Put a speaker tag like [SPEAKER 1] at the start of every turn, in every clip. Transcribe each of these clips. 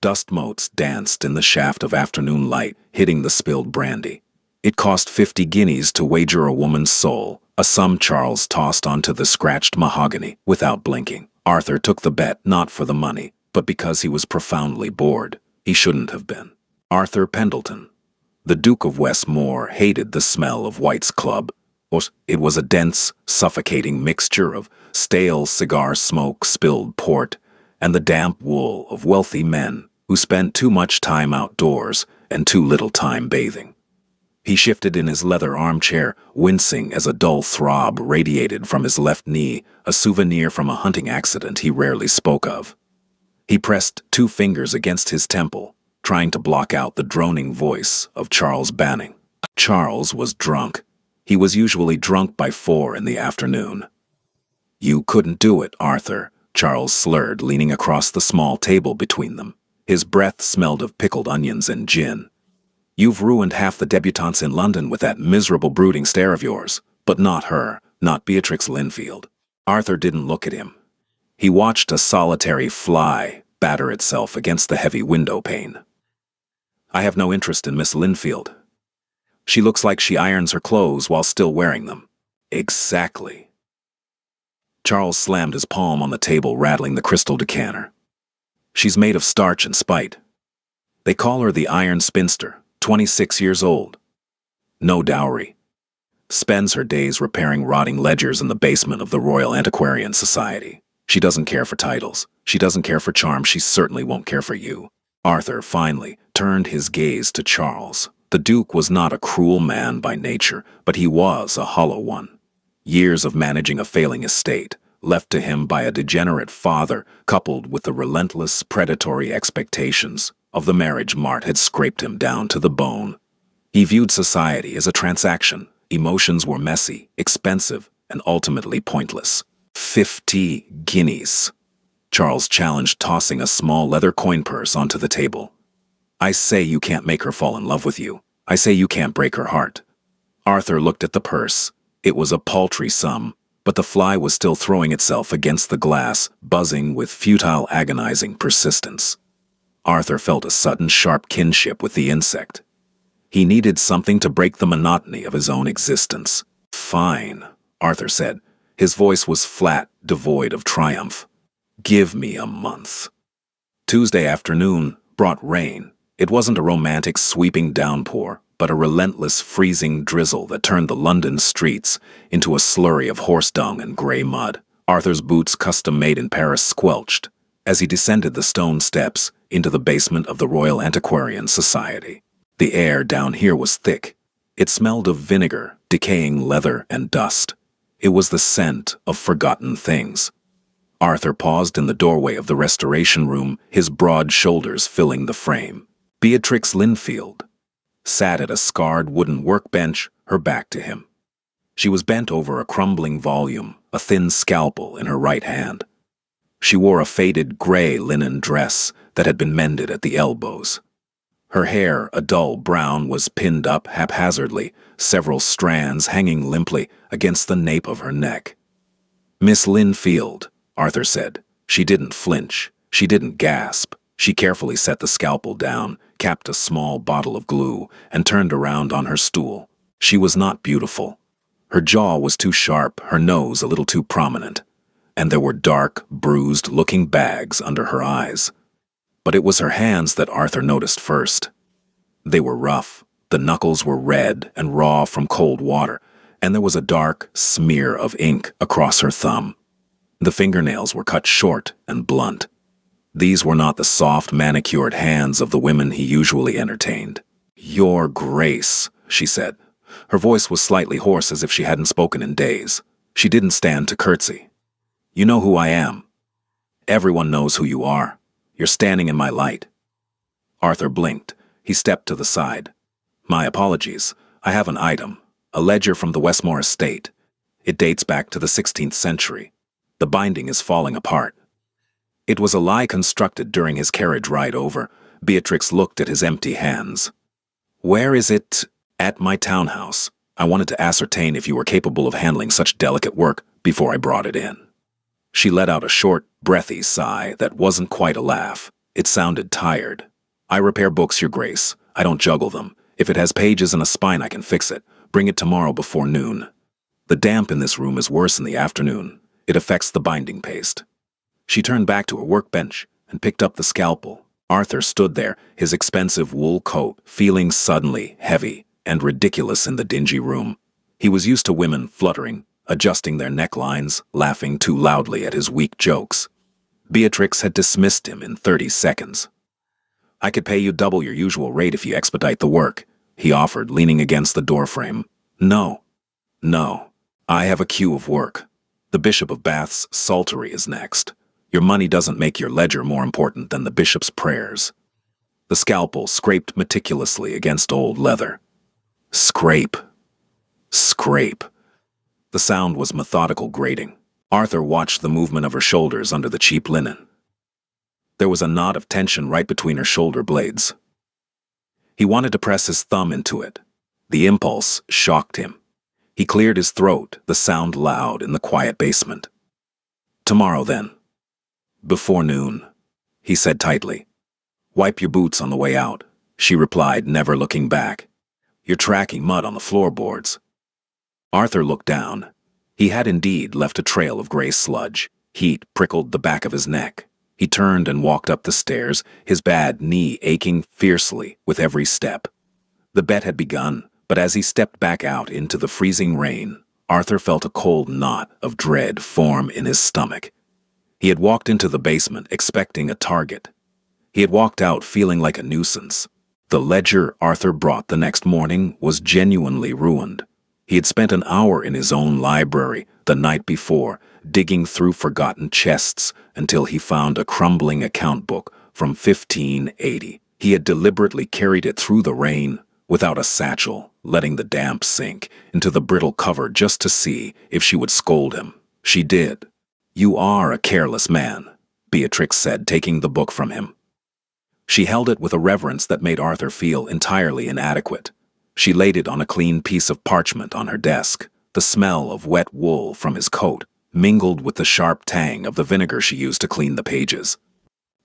[SPEAKER 1] Dust motes danced in the shaft of afternoon light, hitting the spilled brandy. It cost 50 guineas to wager a woman's soul, a sum Charles tossed onto the scratched mahogany without blinking. Arthur took the bet not for the money, but because he was profoundly bored. He shouldn't have been. Arthur Pendleton. The Duke of Westmore hated the smell of White's Club. It was a dense, suffocating mixture of stale cigar smoke, spilled port, and the damp wool of wealthy men who spent too much time outdoors and too little time bathing. He shifted in his leather armchair, wincing as a dull throb radiated from his left knee, a souvenir from a hunting accident he rarely spoke of. He pressed 2 fingers against his temple, trying to block out the droning voice of Charles Banning. Charles was drunk. He was usually drunk by 4 in the afternoon. "You couldn't do it, Arthur," Charles slurred, leaning across the small table between them. His breath smelled of pickled onions and gin. "You've ruined half the debutantes in London with that miserable brooding stare of yours, but not her, not Beatrix Linfield." Arthur didn't look at him. He watched a solitary fly batter itself against the heavy window pane. "I have no interest in Miss Linfield. She looks like she irons her clothes while still wearing them." "Exactly." Charles slammed his palm on the table, rattling the crystal decanter. "She's made of starch and spite. They call her the Iron Spinster, 26 years old. No dowry. Spends her days repairing rotting ledgers in the basement of the Royal Antiquarian Society. She doesn't care for titles. She doesn't care for charm. She certainly won't care for you." Arthur finally turned his gaze to Charles. The Duke was not a cruel man by nature, but he was a hollow one. Years of managing a failing estate, left to him by a degenerate father, coupled with the relentless predatory expectations of the marriage mart, had scraped him down to the bone. He viewed society as a transaction. Emotions were messy, expensive, and ultimately pointless. 50 guineas. Charles challenged, tossing a small leather coin purse onto the table. "I say you can't make her fall in love with you. I say you can't break her heart." Arthur looked at the purse. It was a paltry sum, but the fly was still throwing itself against the glass, buzzing with futile, agonizing persistence. Arthur felt a sudden, sharp kinship with the insect. He needed something to break the monotony of his own existence. "Fine," Arthur said. His voice was flat, devoid of triumph. "Give me a month." Tuesday afternoon brought rain. It wasn't a romantic, sweeping downpour, but a relentless, freezing drizzle that turned the London streets into a slurry of horse dung and gray mud. Arthur's boots, custom-made in Paris, squelched as he descended the stone steps into the basement of the Royal Antiquarian Society. The air down here was thick. It smelled of vinegar, decaying leather, and dust. It was the scent of forgotten things. Arthur paused in the doorway of the restoration room, his broad shoulders filling the frame. Beatrix Linfield sat at a scarred wooden workbench, her back to him. She was bent over a crumbling volume, a thin scalpel in her right hand. She wore a faded gray linen dress that had been mended at the elbows. Her hair, a dull brown, was pinned up haphazardly, several strands hanging limply against the nape of her neck. "Miss Linfield," Arthur said. She didn't flinch. She didn't gasp. She carefully set the scalpel down, capped a small bottle of glue, and turned around on her stool. She was not beautiful. Her jaw was too sharp, her nose a little too prominent, and there were dark, bruised-looking bags under her eyes. But it was her hands that Arthur noticed first. They were rough. The knuckles were red and raw from cold water, and there was a dark smear of ink across her thumb. The fingernails were cut short and blunt. These were not the soft, manicured hands of the women he usually entertained. "Your Grace," she said. Her voice was slightly hoarse, as if she hadn't spoken in days. She didn't stand to curtsy. "You know who I am. Everyone knows who you are. You're standing in my light." Arthur blinked. He stepped to the side. "My apologies. I have an item, a ledger from the Westmore estate. It dates back to the 16th century. The binding is falling apart." It was a lie constructed during his carriage ride over. Beatrix looked at his empty hands. "Where is it?" "At my townhouse. I wanted to ascertain if you were capable of handling such delicate work before I brought it in." She let out a short, breathy sigh that wasn't quite a laugh. It sounded tired. "I repair books, Your Grace. I don't juggle them. If it has pages and a spine, I can fix it. Bring it tomorrow before noon." "The damp in this room is worse in the afternoon. It affects the binding paste." She turned back to her workbench and picked up the scalpel. Arthur stood there, his expensive wool coat feeling suddenly heavy and ridiculous in the dingy room. He was used to women fluttering, adjusting their necklines, laughing too loudly at his weak jokes. Beatrix had dismissed him in 30 seconds. "I could pay you double your usual rate if you expedite the work," he offered, leaning against the doorframe. "No. No. I have a queue of work. The Bishop of Bath's psaltery is next. Your money doesn't make your ledger more important than the bishop's prayers." The scalpel scraped meticulously against old leather. Scrape. Scrape. The sound was methodical grating. Arthur watched the movement of her shoulders under the cheap linen. There was a knot of tension right between her shoulder blades. He wanted to press his thumb into it. The impulse shocked him. He cleared his throat, the sound loud in the quiet basement. "Tomorrow, then. Before noon," he said tightly. "Wipe your boots on the way out," she replied, never looking back. "You're tracking mud on the floorboards." Arthur looked down. He had indeed left a trail of gray sludge. Heat prickled the back of his neck. He turned and walked up the stairs, his bad knee aching fiercely with every step. The bet had begun, but as he stepped back out into the freezing rain, Arthur felt a cold knot of dread form in his stomach. He had walked into the basement expecting a target. He had walked out feeling like a nuisance. The ledger Arthur brought the next morning was genuinely ruined. He had spent an hour in his own library the night before, digging through forgotten chests until he found a crumbling account book from 1580. He had deliberately carried it through the rain, without a satchel, letting the damp sink into the brittle cover just to see if she would scold him. She did. "You are a careless man," Beatrix said, taking the book from him. She held it with a reverence that made Arthur feel entirely inadequate. She laid it on a clean piece of parchment on her desk. The smell of wet wool from his coat mingled with the sharp tang of the vinegar she used to clean the pages.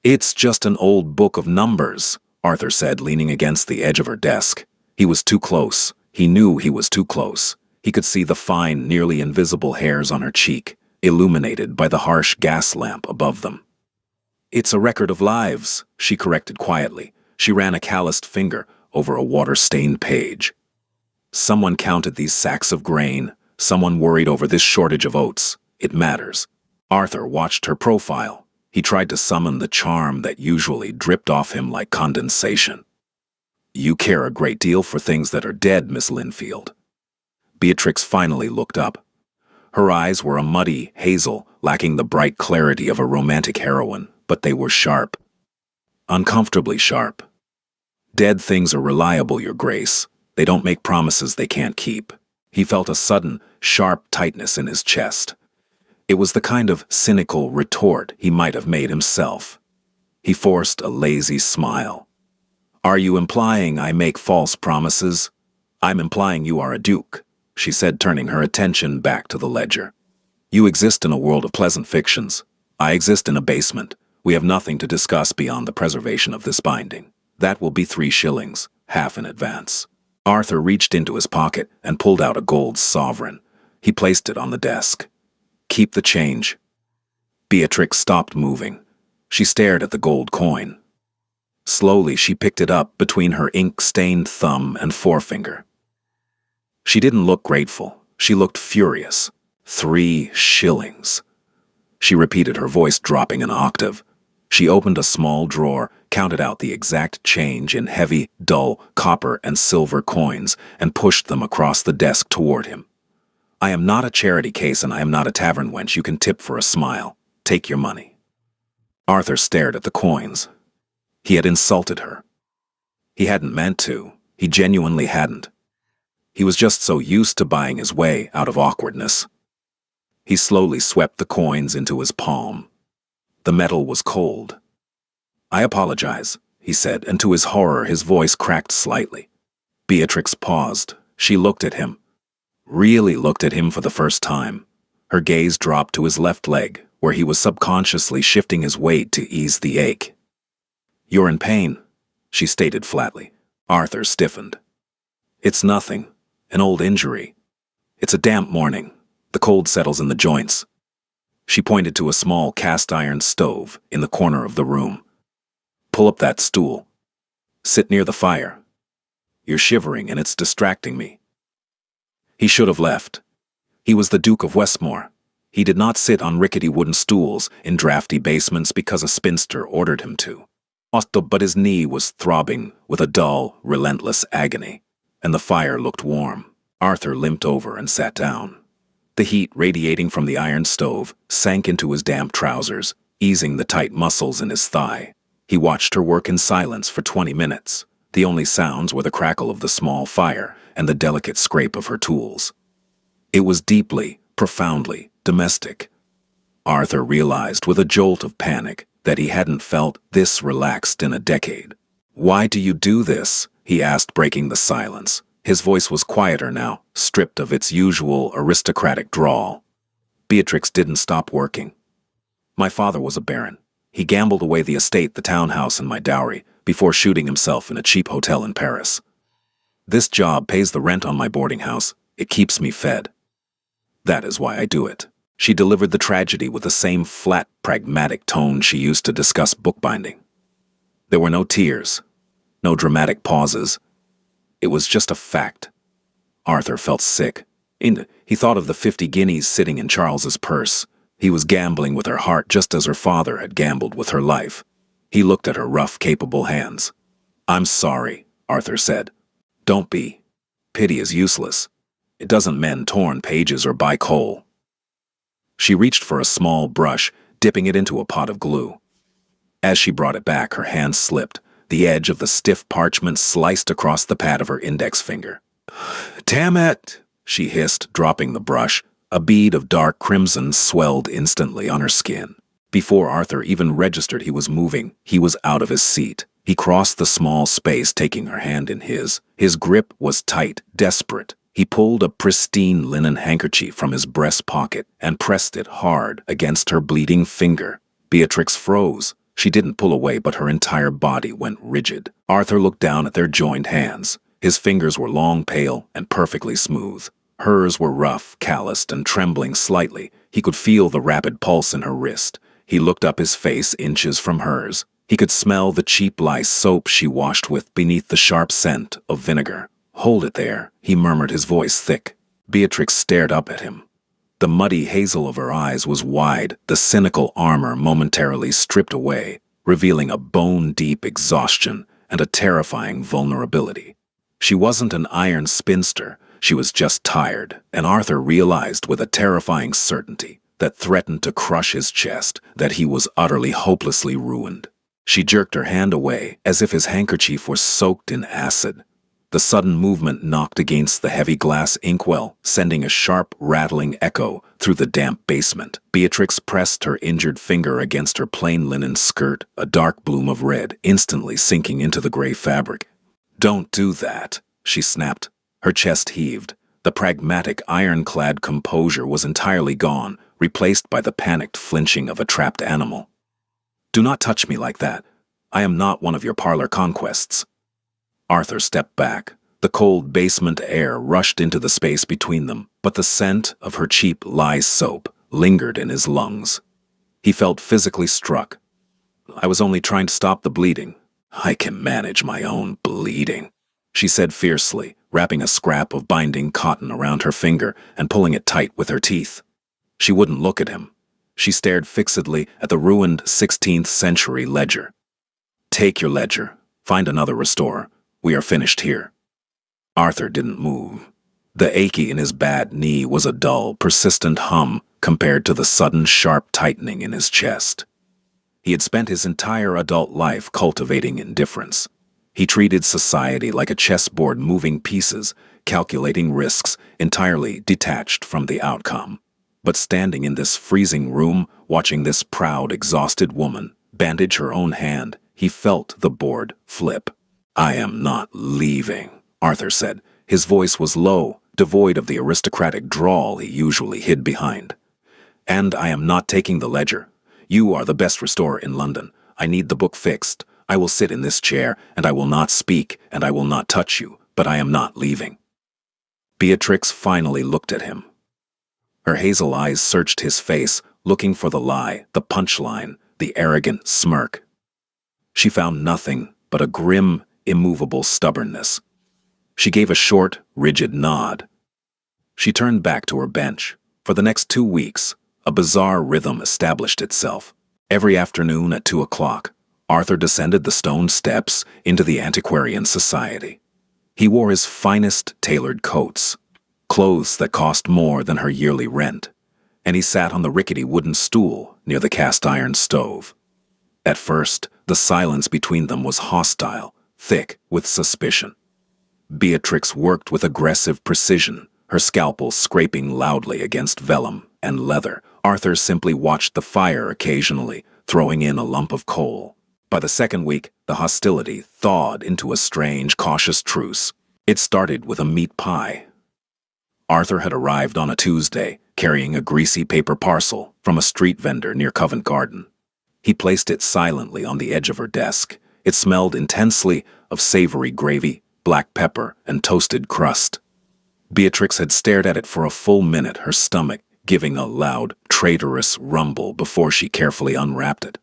[SPEAKER 1] "It's just an old book of numbers," Arthur said, leaning against the edge of her desk. He was too close. He knew he was too close. He could see the fine, nearly invisible hairs on her cheek, illuminated by the harsh gas lamp above them. "It's a record of lives," she corrected quietly. She ran a calloused finger over a water-stained page. "Someone counted these sacks of grain. Someone worried over this shortage of oats. It matters." Arthur watched her profile. He tried to summon the charm that usually dripped off him like condensation. "You care a great deal for things that are dead, Miss Linfield." Beatrix finally looked up. Her eyes were a muddy hazel, lacking the bright clarity of a romantic heroine, but they were sharp. Uncomfortably sharp. "Dead things are reliable, Your Grace. They don't make promises they can't keep." He felt a sudden, sharp tightness in his chest. It was the kind of cynical retort he might have made himself. He forced a lazy smile. "Are you implying I make false promises?" "I'm implying you are a duke," she said, turning her attention back to the ledger. "You exist in a world of pleasant fictions. I exist in a basement. We have nothing to discuss beyond the preservation of this binding. That will be 3 shillings, half in advance." Arthur reached into his pocket and pulled out a gold sovereign. He placed it on the desk. "Keep the change." Beatrix stopped moving. She stared at the gold coin. Slowly, she picked it up between her ink-stained thumb and forefinger. She didn't look grateful. She looked furious. 3 shillings. She repeated, her voice dropping an octave. She opened a small drawer, counted out the exact change in heavy, dull copper and silver coins, and pushed them across the desk toward him. "I am not a charity case, and I am not a tavern wench you can tip for a smile. Take your money." Arthur stared at the coins. He had insulted her. He hadn't meant to. He genuinely hadn't. He was just so used to buying his way out of awkwardness. He slowly swept the coins into his palm. The metal was cold. "I apologize," he said, and to his horror his voice cracked slightly. Beatrix paused. She looked at him. Really looked at him for the first time. Her gaze dropped to his left leg, where he was subconsciously shifting his weight to ease the ache. "You're in pain," she stated flatly. Arthur stiffened. "It's nothing. An old injury. It's a damp morning. The cold settles in the joints." She pointed to a small cast-iron stove in the corner of the room. "Pull up that stool. Sit near the fire. You're shivering and it's distracting me." He should have left. He was the Duke of Westmore. He did not sit on rickety wooden stools in drafty basements because a spinster ordered him to. But his knee was throbbing with a dull, relentless agony, and the fire looked warm. Arthur limped over and sat down. The heat radiating from the iron stove sank into his damp trousers, easing the tight muscles in his thigh. He watched her work in silence for 20 minutes. The only sounds were the crackle of the small fire and the delicate scrape of her tools. It was deeply, profoundly domestic. Arthur realized with a jolt of panic that he hadn't felt this relaxed in a decade. "Why do you do this?" he asked, breaking the silence. His voice was quieter now, stripped of its usual aristocratic drawl. "Beatrix didn't stop working. My father was a baron. He gambled away the estate, the townhouse, and my dowry before shooting himself in a cheap hotel in Paris. This job pays the rent on my boarding house. It keeps me fed. That is why I do it." She delivered the tragedy with the same flat, pragmatic tone she used to discuss bookbinding. There were no tears, no dramatic pauses. It was just a fact. Arthur felt sick. He thought of the 50 guineas sitting in Charles's purse. He was gambling with her heart just as her father had gambled with her life. He looked at her rough, capable hands. "I'm sorry," Arthur said. "Don't be. Pity is useless. It doesn't mend torn pages or buy coal." She reached for a small brush, dipping it into a pot of glue. As she brought it back, her hand slipped. The edge of the stiff parchment sliced across the pad of her index finger. "Damn it!" she hissed, dropping the brush. A bead of dark crimson swelled instantly on her skin. Before Arthur even registered he was moving, he was out of his seat. He crossed the small space, taking her hand in his. His grip was tight, desperate. He pulled a pristine linen handkerchief from his breast pocket and pressed it hard against her bleeding finger. Beatrix froze. She didn't pull away, but her entire body went rigid. Arthur looked down at their joined hands. His fingers were long, pale, and perfectly smooth. Hers were rough, calloused, and trembling slightly. He could feel the rapid pulse in her wrist. He looked up, his face inches from hers. He could smell the cheap lye soap she washed with beneath the sharp scent of vinegar. "Hold it there," he murmured, his voice thick. Beatrix stared up at him. The muddy hazel of her eyes was wide, the cynical armor momentarily stripped away, revealing a bone-deep exhaustion and a terrifying vulnerability. She wasn't an iron spinster, she was just tired, and Arthur realized with a terrifying certainty that threatened to crush his chest that he was utterly, hopelessly ruined. She jerked her hand away, as if his handkerchief were soaked in acid. The sudden movement knocked against the heavy glass inkwell, sending a sharp, rattling echo through the damp basement. Beatrix pressed her injured finger against her plain linen skirt, a dark bloom of red instantly sinking into the gray fabric. "Don't do that," she snapped. Her chest heaved. The pragmatic, ironclad composure was entirely gone, replaced by the panicked flinching of a trapped animal. "Do not touch me like that. I am not one of your parlor conquests." Arthur stepped back. The cold basement air rushed into the space between them, but the scent of her cheap lye soap lingered in his lungs. He felt physically struck. "I was only trying to stop the bleeding. I can manage my own bleeding," she said fiercely, wrapping a scrap of binding cotton around her finger and pulling it tight with her teeth. She wouldn't look at him. She stared fixedly at the ruined 16th century ledger. "Take your ledger. Find another restorer. We are finished here." Arthur didn't move. The achy in his bad knee was a dull, persistent hum compared to the sudden, sharp tightening in his chest. He had spent his entire adult life cultivating indifference. He treated society like a chessboard, moving pieces, calculating risks, entirely detached from the outcome. But standing in this freezing room, watching this proud, exhausted woman bandage her own hand, he felt the board flip. "I am not leaving," Arthur said. His voice was low, devoid of the aristocratic drawl he usually hid behind. "And I am not taking the ledger. You are the best restorer in London. I need the book fixed. I will sit in this chair, and I will not speak, and I will not touch you, but I am not leaving." Beatrix finally looked at him. Her hazel eyes searched his face, looking for the lie, the punchline, the arrogant smirk. She found nothing but a grim, immovable stubbornness. She gave a short, rigid nod. She turned back to her bench. For the next 2 weeks, a bizarre rhythm established itself. Every afternoon at 2 o'clock, Arthur descended the stone steps into the Antiquarian Society. He wore his finest tailored coats, clothes that cost more than her yearly rent, and he sat on the rickety wooden stool near the cast-iron stove. At first, the silence between them was hostile, thick with suspicion. Beatrix worked with aggressive precision, her scalpel scraping loudly against vellum and leather. Arthur simply watched the fire occasionally, throwing in a lump of coal. By the second week, the hostility thawed into a strange, cautious truce. It started with a meat pie. Arthur had arrived on a Tuesday, carrying a greasy paper parcel from a street vendor near Covent Garden. He placed it silently on the edge of her desk. It smelled intensely of savory gravy, black pepper, and toasted crust. Beatrix had stared at it for a full minute, her stomach giving a loud, traitorous rumble before she carefully unwrapped it.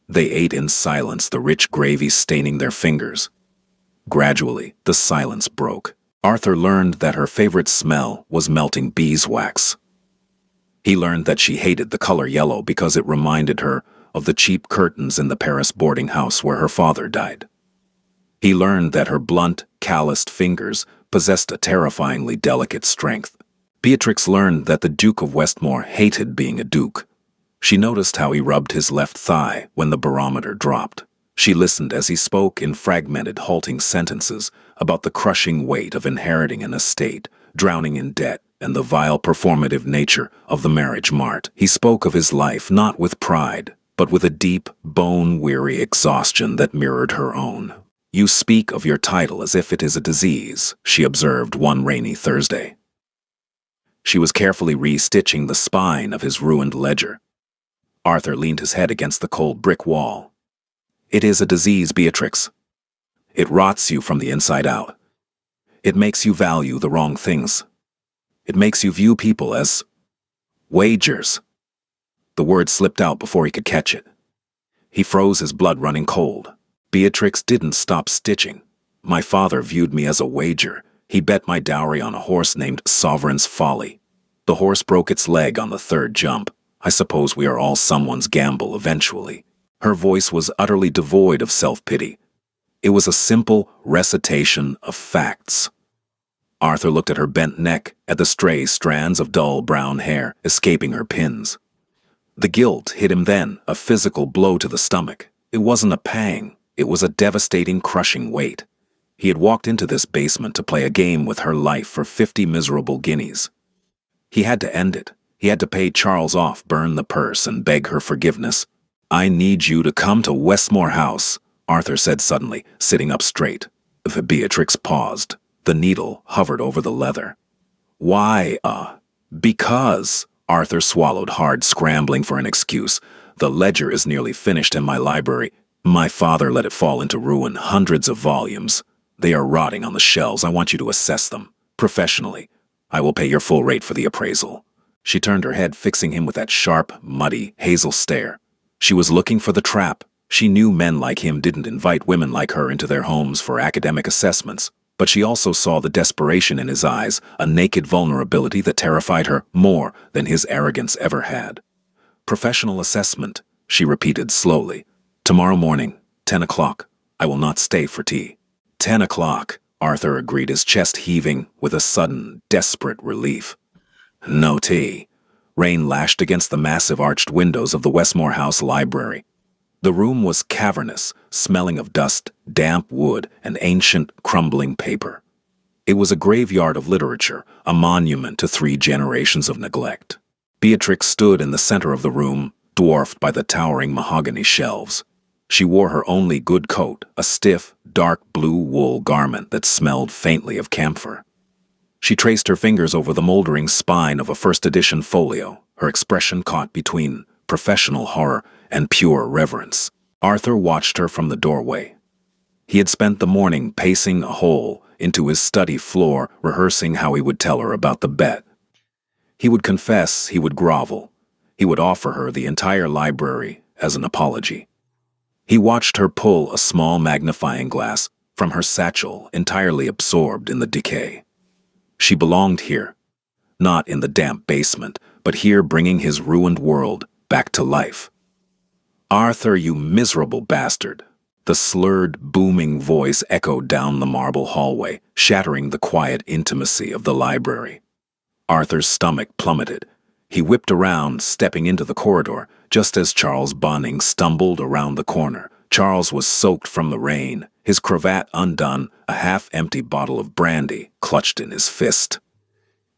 [SPEAKER 1] They ate in silence, the rich gravy staining their fingers. Gradually, the silence broke. Arthur learned that her favorite smell was melting beeswax. He learned that she hated the color yellow because it reminded her of the cheap curtains in the Paris boarding house where her father died. He learned that her blunt, calloused fingers possessed a terrifyingly delicate strength. Beatrix learned that the Duke of Westmore hated being a duke. She noticed how he rubbed his left thigh when the barometer dropped. She listened as he spoke in fragmented, halting sentences about the crushing weight of inheriting an estate, drowning in debt, and the vile performative nature of the marriage mart. He spoke of his life not with pride, but with a deep, bone-weary exhaustion that mirrored her own. "You speak of your title as if it is a disease," she observed one rainy Thursday. She was carefully re-stitching the spine of his ruined ledger. Arthur leaned his head against the cold brick wall. "It is a disease, Beatrix. It rots you from the inside out. It makes you value the wrong things. It makes you view people as wagers." The word slipped out before he could catch it. He froze, his blood running cold. Beatrix didn't stop stitching. "My father viewed me as a wager. He bet my dowry on a horse named Sovereign's Folly. The horse broke its leg on the third jump. I suppose we are all someone's gamble eventually." Her voice was utterly devoid of self-pity. It was a simple recitation of facts. Arthur looked at her bent neck, at the stray strands of dull brown hair escaping her pins. The guilt hit him then, a physical blow to the stomach. It wasn't a pang. It was a devastating, crushing weight. He had walked into this basement to play a game with her life for 50 miserable guineas. He had to end it. He had to pay Charles off, burn the purse, and beg her forgiveness. "I need you to come to Westmore House," Arthur said suddenly, sitting up straight. Beatrix paused. The needle hovered over the leather. "Why, because," Arthur swallowed hard, scrambling for an excuse. "The ledger is nearly finished in my library. My father let it fall into ruin, hundreds of volumes. They are rotting on the shelves. I want you to assess them, professionally. I will pay your full rate for the appraisal." She turned her head, fixing him with that sharp, muddy, hazel stare. She was looking for the trap. She knew men like him didn't invite women like her into their homes for academic assessments, but she also saw the desperation in his eyes, a naked vulnerability that terrified her more than his arrogance ever had. "Professional assessment," she repeated slowly. "Tomorrow morning, 10 o'clock. I will not stay for tea." 10 o'clock, Arthur agreed, his chest heaving with a sudden, desperate relief. No tea. Rain lashed against the massive arched windows of the Westmore House library. The room was cavernous, smelling of dust, damp wood, and ancient, crumbling paper. It was a graveyard of literature, a monument to 3 generations of neglect. Beatrix stood in the center of the room, dwarfed by the towering mahogany shelves. She wore her only good coat, a stiff, dark blue wool garment that smelled faintly of camphor. She traced her fingers over the moldering spine of a first-edition folio, her expression caught between professional horror and pure reverence. Arthur watched her from the doorway. He had spent the morning pacing a hole into his study floor, rehearsing how he would tell her about the bet. He would confess, he would grovel. He would offer her the entire library as an apology. He watched her pull a small magnifying glass from her satchel, entirely absorbed in the decay. She belonged here, not in the damp basement, but here bringing his ruined world back to life. "Arthur, you miserable bastard." The slurred, booming voice echoed down the marble hallway, shattering the quiet intimacy of the library. Arthur's stomach plummeted. He whipped around, stepping into the corridor, just as Charles Bonning stumbled around the corner. Charles was soaked from the rain, his cravat undone, a half-empty bottle of brandy clutched in his fist.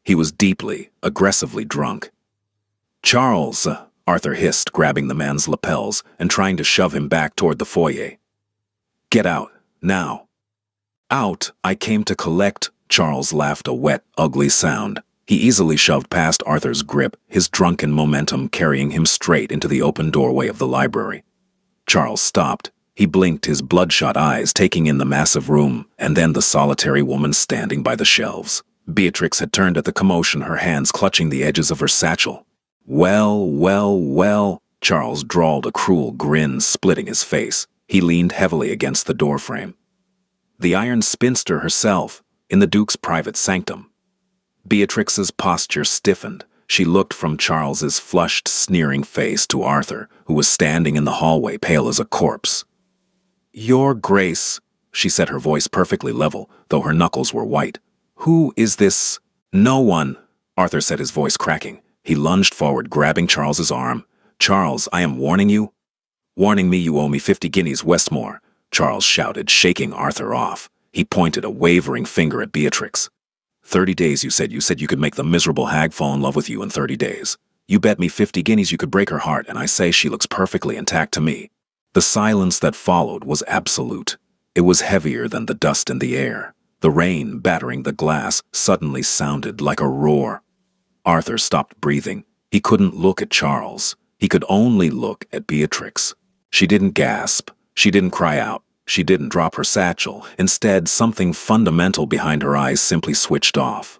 [SPEAKER 1] He was deeply, aggressively drunk. "Charles," Arthur hissed, grabbing the man's lapels and trying to shove him back toward the foyer. "Get out, now." "Out, I came to collect," Charles laughed, a wet, ugly sound. He easily shoved past Arthur's grip, his drunken momentum carrying him straight into the open doorway of the library. Charles stopped. He blinked, his bloodshot eyes taking in the massive room, and then the solitary woman standing by the shelves. Beatrix had turned at the commotion, her hands clutching the edges of her satchel. "Well, well, well," Charles drawled, a cruel grin splitting his face. He leaned heavily against the doorframe. The iron spinster herself, in the Duke's private sanctum. Beatrix's posture stiffened. She looked from Charles's flushed, sneering face to Arthur, who was standing in the hallway, pale as a corpse. "Your Grace," she said, her voice perfectly level, though her knuckles were white. "Who is this?" "No one," Arthur said, his voice cracking. He lunged forward, grabbing Charles's arm. "Charles, I am warning you." "Warning me you owe me 50 guineas, Westmore," Charles shouted, shaking Arthur off. He pointed a wavering finger at Beatrix. 30 days, you said you could make the miserable hag fall in love with you in 30 days. You bet me 50 guineas you could break her heart, and I say she looks perfectly intact to me." The silence that followed was absolute. It was heavier than the dust in the air. The rain battering the glass suddenly sounded like a roar. Arthur stopped breathing. He couldn't look at Charles. He could only look at Beatrix. She didn't gasp. She didn't cry out. She didn't drop her satchel. Instead, something fundamental behind her eyes simply switched off.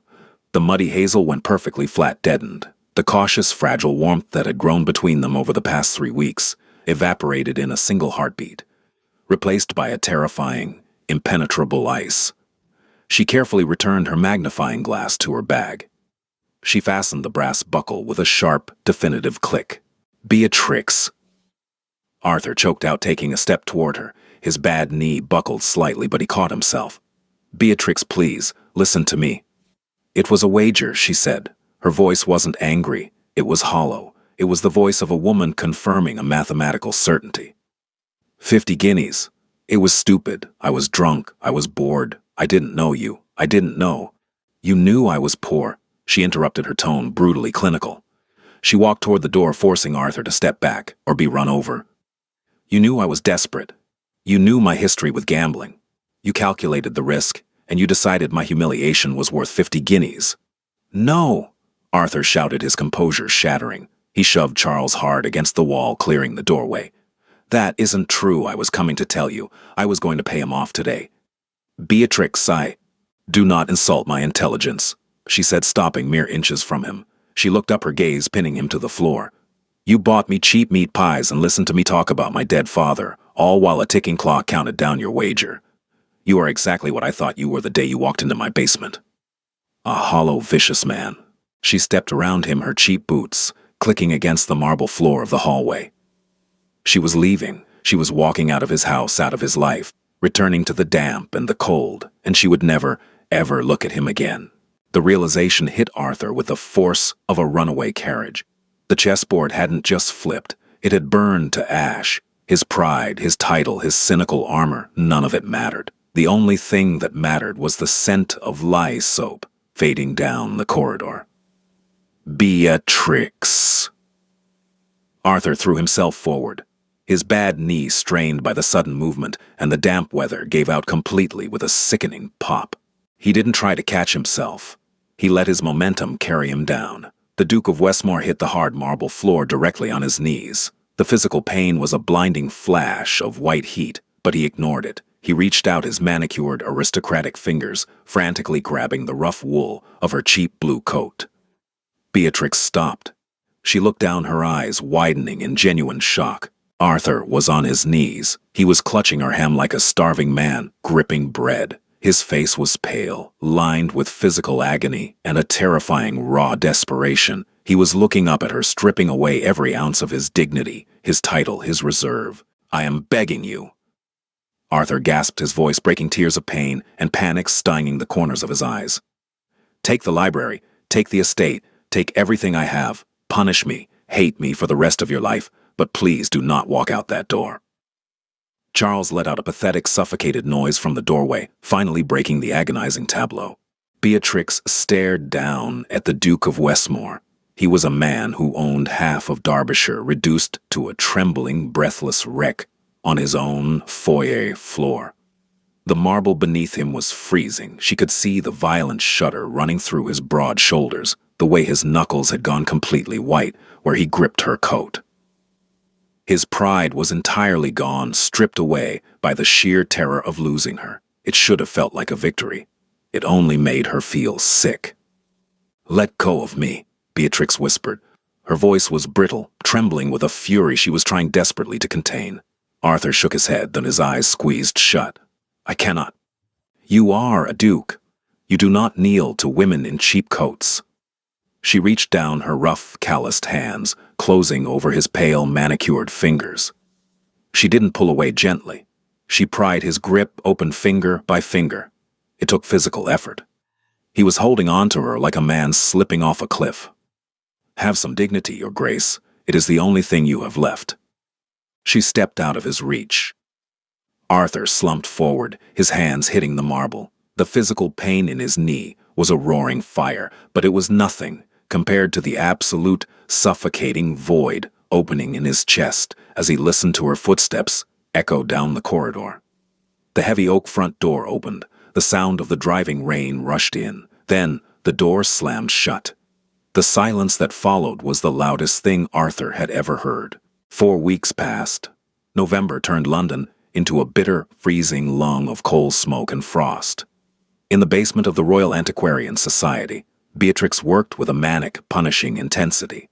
[SPEAKER 1] The muddy hazel went perfectly flat, deadened. The cautious, fragile warmth that had grown between them over the past 3 weeks evaporated in a single heartbeat, replaced by a terrifying, impenetrable ice. She carefully returned her magnifying glass to her bag. She fastened the brass buckle with a sharp, definitive click. "Beatrix." Arthur choked out, taking a step toward her. His bad knee buckled slightly, but he caught himself. "Beatrix, please, listen to me." "It was a wager," she said. Her voice wasn't angry. It was hollow. It was the voice of a woman confirming a mathematical certainty. 50 guineas. It was stupid. I was drunk. I was bored. I didn't know you. I didn't know. You knew I was poor," she interrupted, her tone brutally clinical. She walked toward the door, forcing Arthur to step back or be run over. "You knew I was desperate. You knew my history with gambling. You calculated the risk, and you decided my humiliation was worth 50 guineas. "No!" Arthur shouted, his composure shattering. He shoved Charles hard against the wall, clearing the doorway. "That isn't true. I was coming to tell you. I was going to pay him off today." "Beatrix, do not insult my intelligence," she said, stopping mere inches from him. She looked up, her gaze pinning him to the floor. "You bought me cheap meat pies and listened to me talk about my dead father, all while a ticking clock counted down your wager. You are exactly what I thought you were the day you walked into my basement. A hollow, vicious man." She stepped around him, her cheap boots clicking against the marble floor of the hallway. She was leaving. She was walking out of his house, out of his life, returning to the damp and the cold, and she would never, ever look at him again. The realization hit Arthur with the force of a runaway carriage. The chessboard hadn't just flipped, it had burned to ash. His pride, his title, his cynical armor, none of it mattered. The only thing that mattered was the scent of lye soap fading down the corridor. "Beatrix." Arthur threw himself forward. His bad knee strained by the sudden movement, and the damp weather gave out completely with a sickening pop. He didn't try to catch himself. He let his momentum carry him down. The Duke of Westmore hit the hard marble floor directly on his knees. The physical pain was a blinding flash of white heat, but he ignored it. He reached out his manicured, aristocratic fingers, frantically grabbing the rough wool of her cheap blue coat. Beatrix stopped. She looked down, her eyes widening in genuine shock. Arthur was on his knees. He was clutching her hem like a starving man, gripping bread. His face was pale, lined with physical agony and a terrifying raw desperation. He was looking up at her, stripping away every ounce of his dignity, his title, his reserve. "I am begging you." Arthur gasped, his voice breaking, tears of pain and panic staining the corners of his eyes. "Take the library, take the estate, take everything I have. Punish me, hate me for the rest of your life, but please do not walk out that door." Charles let out a pathetic, suffocated noise from the doorway, finally breaking the agonizing tableau. Beatrix stared down at the Duke of Westmore. He was a man who owned half of Derbyshire, reduced to a trembling, breathless wreck on his own foyer floor. The marble beneath him was freezing. She could see the violent shudder running through his broad shoulders, the way his knuckles had gone completely white where he gripped her coat. His pride was entirely gone, stripped away by the sheer terror of losing her. It should have felt like a victory. It only made her feel sick. "Let go of me," Beatrix whispered. Her voice was brittle, trembling with a fury she was trying desperately to contain. Arthur shook his head, then his eyes squeezed shut. "I cannot. You are a duke. You do not kneel to women in cheap coats." She reached down her rough, calloused hands, closing over his pale, manicured fingers. She didn't pull away gently. She pried his grip open finger by finger. It took physical effort. He was holding on to her like a man slipping off a cliff. "Have some dignity, Your Grace. It is the only thing you have left." She stepped out of his reach. Arthur slumped forward, his hands hitting the marble. The physical pain in his knee was a roaring fire, but it was nothing compared to the absolute, suffocating void opening in his chest as he listened to her footsteps echo down the corridor. The heavy oak front door opened. The sound of the driving rain rushed in. Then the door slammed shut. The silence that followed was the loudest thing Arthur had ever heard. 4 weeks passed. November turned London into a bitter, freezing lung of coal smoke and frost. In the basement of the Royal Antiquarian Society, Beatrix worked with a manic, punishing intensity.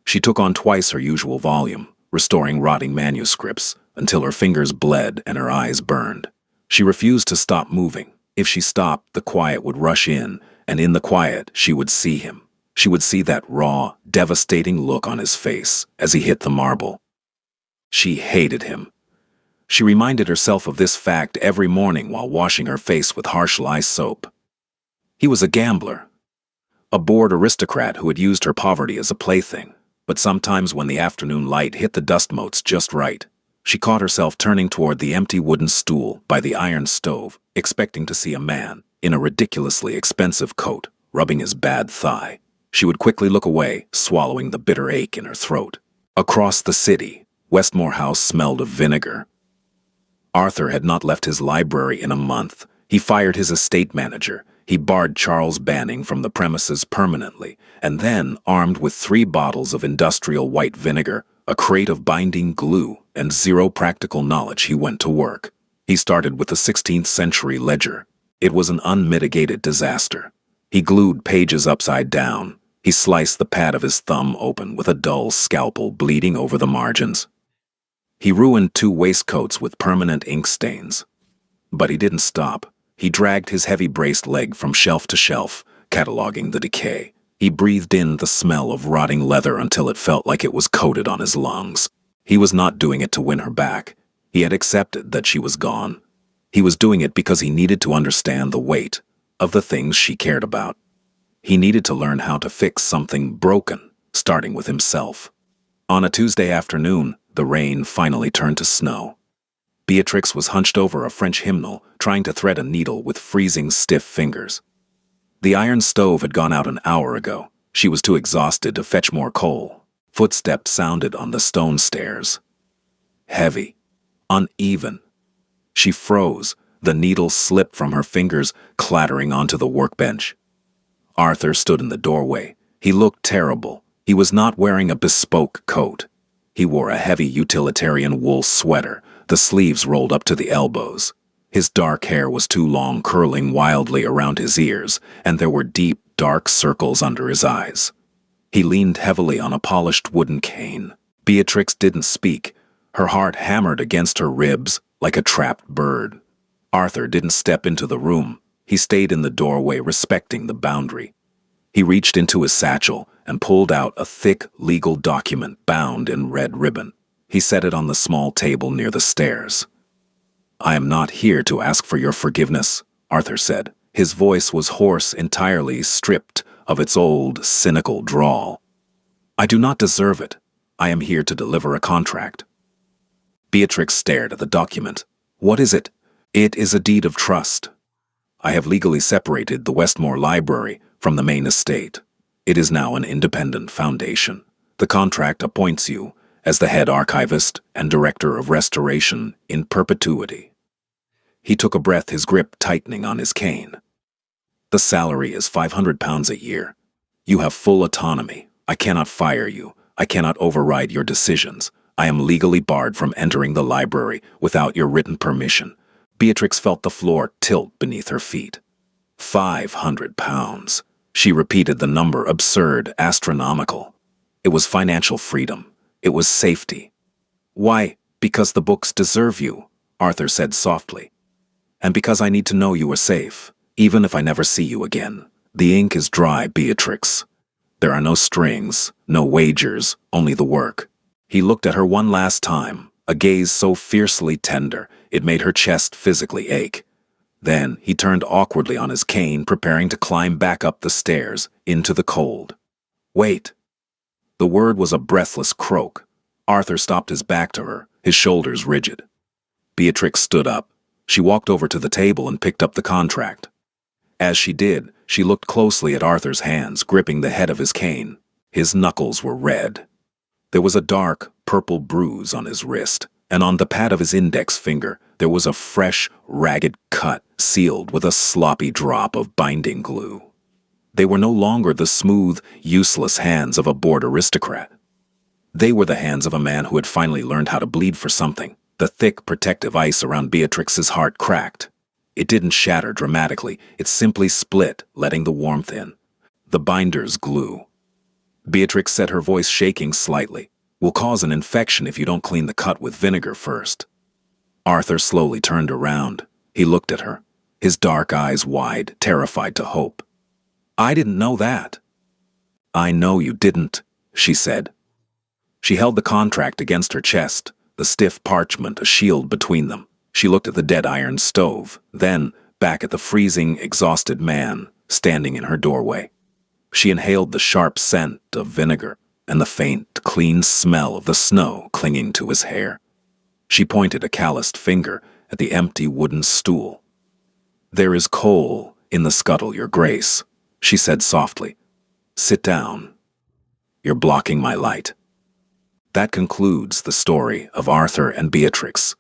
[SPEAKER 1] She took on twice her usual volume, restoring rotting manuscripts until her fingers bled and her eyes burned. She refused to stop moving. If she stopped, the quiet would rush in, and in the quiet, she would see him. She would see that raw, devastating look on his face as he hit the marble. She hated him. She reminded herself of this fact every morning while washing her face with harsh lye soap. He was a gambler, a bored aristocrat who had used her poverty as a plaything. But sometimes when the afternoon light hit the dust motes just right, she caught herself turning toward the empty wooden stool by the iron stove, expecting to see a man in a ridiculously expensive coat rubbing his bad thigh. She would quickly look away, swallowing the bitter ache in her throat. Across the city, Westmore House smelled of vinegar. Arthur had not left his library in a month. He fired his estate manager. He barred Charles Banning from the premises permanently, and then, armed with 3 bottles of industrial white vinegar, a crate of binding glue, and 0 practical knowledge, he went to work. He started with the 16th century ledger. It was an unmitigated disaster. He glued pages upside down. He sliced the pad of his thumb open with a dull scalpel bleeding over the margins. He ruined 2 waistcoats with permanent ink stains. But he didn't stop. He dragged his heavy braced leg from shelf to shelf, cataloging the decay. He breathed in the smell of rotting leather until it felt like it was coated on his lungs. He was not doing it to win her back. He had accepted that she was gone. He was doing it because he needed to understand the weight of the things she cared about. He needed to learn how to fix something broken, starting with himself. On a Tuesday afternoon, the rain finally turned to snow. Beatrix was hunched over a French hymnal, trying to thread a needle with freezing, stiff fingers. The iron stove had gone out an hour ago. She was too exhausted to fetch more coal. Footsteps sounded on the stone stairs. Heavy, uneven. She froze. The needle slipped from her fingers, clattering onto the workbench. Arthur stood in the doorway. He looked terrible. He was not wearing a bespoke coat. He wore a heavy utilitarian wool sweater, the sleeves rolled up to the elbows. His dark hair was too long, curling wildly around his ears, and there were deep, dark circles under his eyes. He leaned heavily on a polished wooden cane. Beatrix didn't speak. Her heart hammered against her ribs like a trapped bird. Arthur didn't step into the room. He stayed in the doorway, respecting the boundary. He reached into his satchel and pulled out a thick legal document bound in red ribbon. He set it on the small table near the stairs. "I am not here to ask for your forgiveness," Arthur said. His voice was hoarse, entirely stripped of its old, cynical drawl. "I do not deserve it. I am here to deliver a contract." Beatrix stared at the document. "What is it?" "It is a deed of trust. I have legally separated the Westmore Library from the main estate. It is now an independent foundation. The contract appoints you as the head archivist and director of restoration in perpetuity." He took a breath, his grip tightening on his cane. "The salary is £500 a year. You have full autonomy. I cannot fire you. I cannot override your decisions. I am legally barred from entering the library without your written permission." Beatrix felt the floor tilt beneath her feet. £500. She repeated the number, absurd, astronomical. It was financial freedom. It was safety. "Why? Because the books deserve you," Arthur said softly. "And because I need to know you are safe, even if I never see you again." "The ink is dry, Beatrix. There are no strings, no wagers, only the work." He looked at her one last time, a gaze so fiercely tender it made her chest physically ache. Then he turned awkwardly on his cane, preparing to climb back up the stairs into the cold. "Wait." The word was a breathless croak. Arthur stopped, his back to her, his shoulders rigid. Beatrix stood up. She walked over to the table and picked up the contract. As she did, she looked closely at Arthur's hands, gripping the head of his cane. His knuckles were red. There was a dark, purple bruise on his wrist, and on the pad of his index finger there was a fresh, ragged cut sealed with a sloppy drop of binding glue. They were no longer the smooth, useless hands of a bored aristocrat. They were the hands of a man who had finally learned how to bleed for something. The thick, protective ice around Beatrix's heart cracked. It didn't shatter dramatically, it simply split, letting the warmth in. The binder's glue. Beatrix said, her voice shaking slightly, "Will cause an infection if you don't clean the cut with vinegar first." Arthur slowly turned around. He looked at her, his dark eyes wide, terrified to hope. "I didn't know that." "I know you didn't," she said. She held the contract against her chest, the stiff parchment a shield between them. She looked at the dead iron stove, then back at the freezing, exhausted man standing in her doorway. She inhaled the sharp scent of vinegar and the faint, clean smell of the snow clinging to his hair. She pointed a calloused finger at the empty wooden stool. "There is coal in the scuttle, Your Grace," she said softly. "Sit down. You're blocking my light." That concludes the story of Arthur and Beatrix.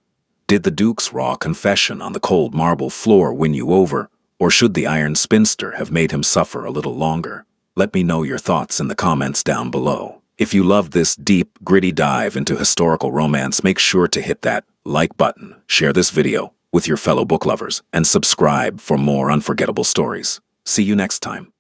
[SPEAKER 1] Did the Duke's raw confession on the cold marble floor win you over, or should the Iron Spinster have made him suffer a little longer? Let me know your thoughts in the comments down below. If you loved this deep, gritty dive into historical romance, make sure to hit that like button, share this video with your fellow book lovers, and subscribe for more unforgettable stories. See you next time.